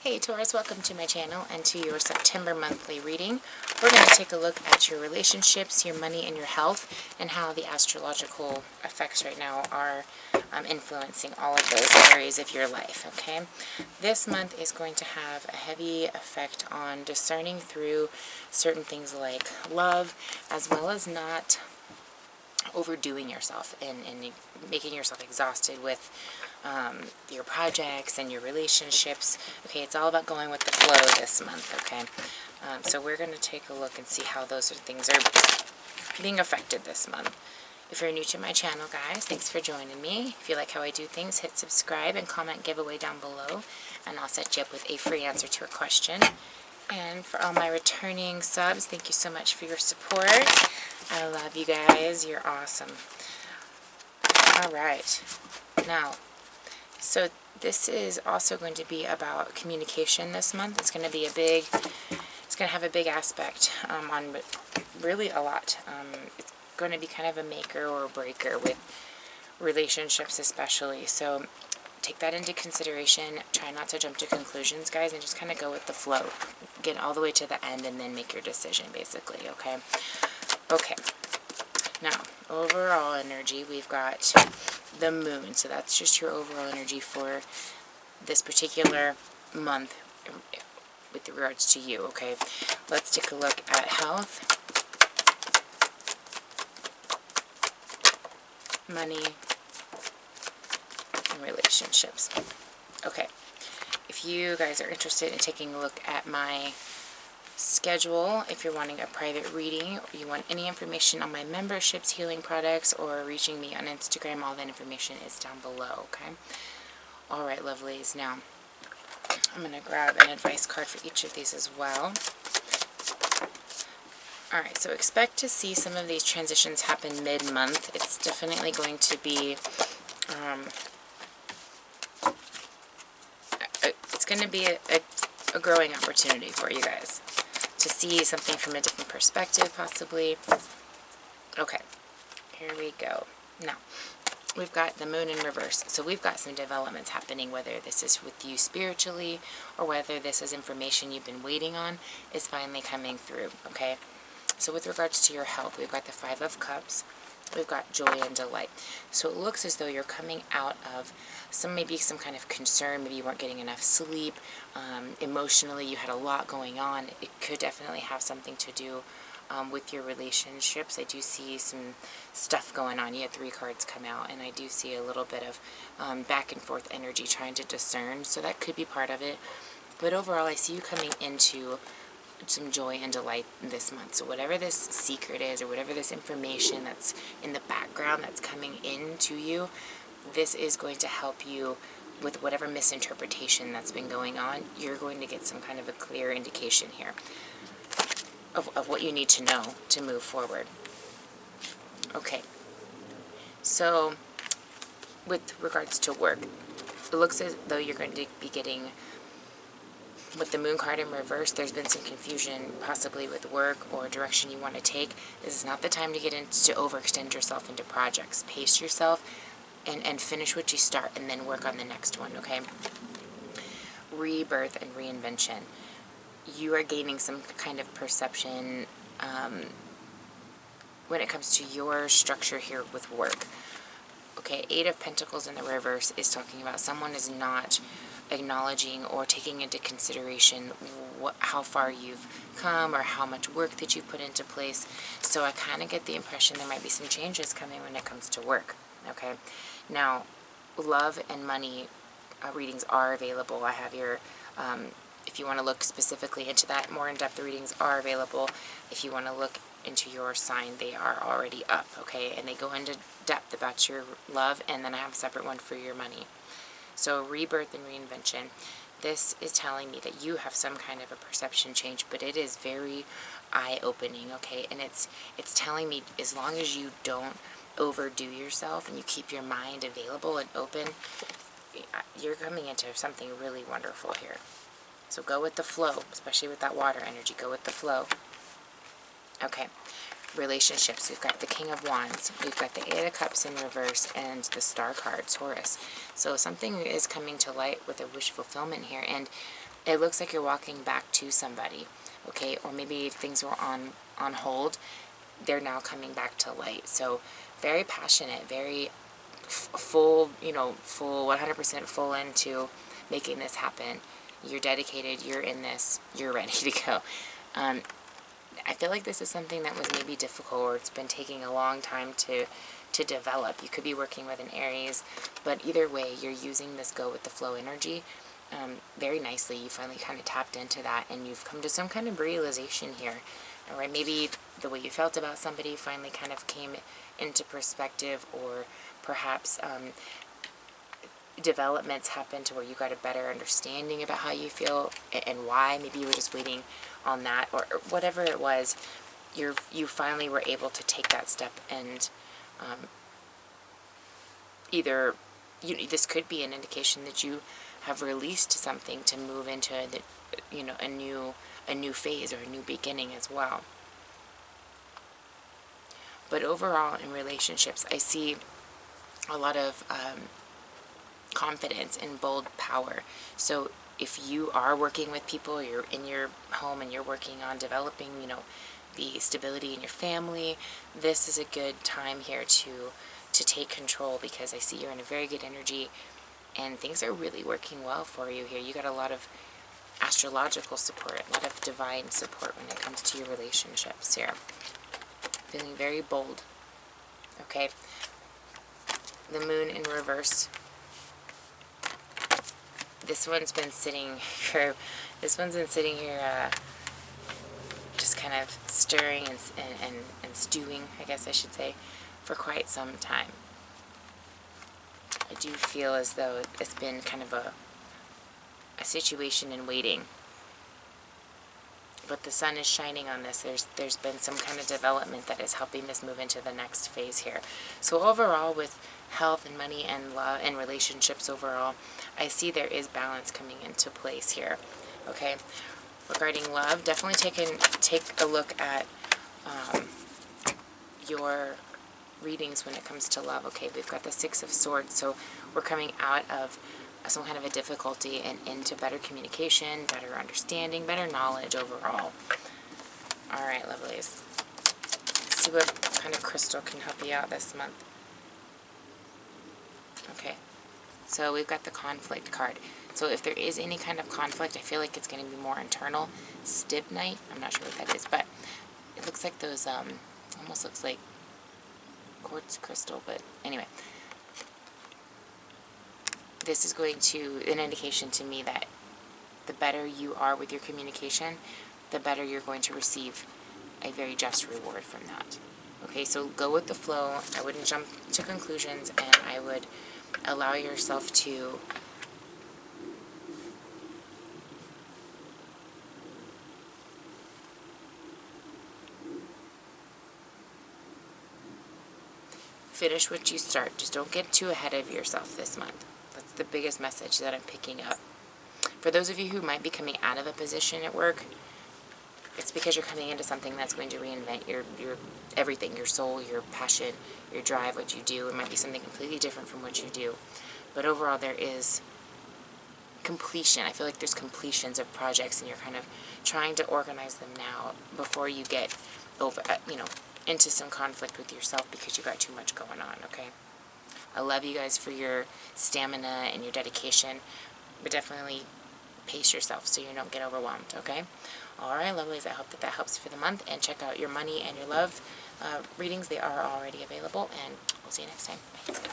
Hey Taurus, welcome to my channel and to your September monthly reading. We're going to take a look at your relationships, your money, and your health, and how the astrological effects right now are influencing all of those areas of your life, okay? This month is going to have a heavy effect on discerning through certain things like love, as well as not overdoing yourself and making yourself exhausted with your projects and your relationships. Okay, it's all about going with the flow this month, okay? So we're going to take a look and see how those things are being affected this month. If you're new to my channel, guys, thanks for joining me. If you like how I do things, hit subscribe and comment giveaway down below, and I'll set you up with a free answer to a question. And for all my returning subs, thank you so much for your support. I love you guys. You're awesome. Alright. Now, so this is also going to be about communication this month. It's going to be it's going to have a big aspect on really a lot. It's going to be kind of a maker or a breaker with relationships especially. So take that into consideration. Try not to jump to conclusions, guys, and just kind of go with the flow. Get all the way to the end and then make your decision, basically, okay? Okay. Now, overall energy, we've got the moon. So that's just your overall energy for this particular month with regards to you, okay? Let's take a look at health, money, and relationships. Okay. If you guys are interested in taking a look at my schedule, if you're wanting a private reading, or you want any information on my memberships, healing products, or reaching me on Instagram, all that information is down below, okay? Alright, lovelies. Now, I'm going to grab an advice card for each of these as well. Alright, so expect to see some of these transitions happen mid-month. It's definitely going to be a growing opportunity for you guys to see something from a different perspective, possibly. Okay, here we go. Now, we've got the moon in reverse, so we've got some developments happening, whether this is with you spiritually or whether this is information you've been waiting on is finally coming through, okay? So with regards to your health, we've got the Five of Cups. We've got joy and delight. So it looks as though you're coming out of maybe some kind of concern. Maybe you weren't getting enough sleep. Emotionally, you had a lot going on. It could definitely have something to do with your relationships. I do see some stuff going on. You had 3 cards come out, and I do see a little bit of back and forth energy trying to discern. So that could be part of it. But overall, I see you coming into some joy and delight this month. So whatever this secret is, or whatever this information that's in the background that's coming into you, this is going to help you with whatever misinterpretation that's been going on. You're going to get some kind of a clear indication here of what you need to know to move forward. Okay, so with regards to work, it looks as though you're going to be getting, with the moon card in reverse, there's been some confusion possibly with work or direction you want to take. This is not the time to get into overextend yourself into projects. Pace yourself and finish what you start, and then work on the next one, okay? Rebirth and reinvention. You are gaining some kind of perception when it comes to your structure here with work. Okay, 8 of Pentacles in the reverse is talking about someone is not acknowledging or taking into consideration how far you've come or how much work that you've put into place. So I kind of get the impression there might be some changes coming when it comes to work. Okay, now love and money readings are available. I have your if you want to look specifically into that, more in-depth readings are available. If you want to look into your sign, they are already up, okay? And they go into depth about your love, and then I have a separate one for your money. So rebirth and reinvention. This is telling me that you have some kind of a perception change, but it is very eye-opening, okay? And it's telling me as long as you don't overdo yourself and you keep your mind available and open, you're coming into something really wonderful here. So go with the flow, especially with that water energy. Go with the flow. Okay. Relationships. We've got the King of Wands. We've got the 8 of Cups in reverse and the Star card, Taurus. So something is coming to light with a wish fulfillment here. And it looks like you're walking back to somebody, okay? Or maybe things were on hold, they're now coming back to light. So very passionate, very full, full 100% full into making this happen. You're dedicated, you're in this, you're ready to go. I feel like this is something that was maybe difficult, or it's been taking a long time to develop. You could be working with an Aries, but either way, you're using this go with the flow energy very nicely. You finally kind of tapped into that, and you've come to some kind of realization here. All right, maybe the way you felt about somebody finally kind of came into perspective, or perhaps developments happened to where you got a better understanding about how you feel and why. Maybe you were just waiting on that, or whatever it was. You finally were able to take that step, and either this could be an indication that you have released something to move into a new phase or a new beginning as well. But overall, in relationships, I see a lot of confidence and bold power. So if you are working with people, you're in your home and you're working on developing, the stability in your family, this is a good time here to take control, because I see you're in a very good energy and things are really working well for you here. You got a lot of astrological support, a lot of divine support when it comes to your relationships here. Feeling very bold. Okay. The moon in reverse. This one's been sitting here. Just kind of stirring and stewing, I guess I should say, for quite some time. I do feel as though it's been kind of a situation in waiting. But the sun is shining on this. There's been some kind of development that is helping this move into the next phase here. So overall, with health and money and love and relationships overall, I see there is balance coming into place here. Okay, regarding love, definitely take a look at your readings when it comes to love. Okay, we've got the Six of Swords, so we're coming out of some kind of a difficulty and into better communication, better understanding, better knowledge overall. All right, lovelies. Let's see what kind of crystal can help you out this month. Okay, so we've got the conflict card. So if there is any kind of conflict, I feel like it's going to be more internal. Stibnite, I'm not sure what that is, but it looks like those, almost looks like quartz crystal, but anyway. This is going to, an indication to me that the better you are with your communication, the better you're going to receive a very just reward from that. Okay, so go with the flow. I wouldn't jump to conclusions, and I would allow yourself to finish what you start. Just don't get too ahead of yourself this month. That's the biggest message that I'm picking up. For those of you who might be coming out of a position at work, it's because you're coming into something that's going to reinvent your everything, your soul, your passion, your drive, what you do. It might be something completely different from what you do. But overall, there is completion. I feel like there's completions of projects, and you're kind of trying to organize them now before you get over, into some conflict with yourself because you got too much going on, okay? I love you guys for your stamina and your dedication, but definitely pace yourself so you don't get overwhelmed, okay? All right, lovelies, I hope that helps for the month, and check out your money and your love readings. They are already available, and we'll see you next time. Bye.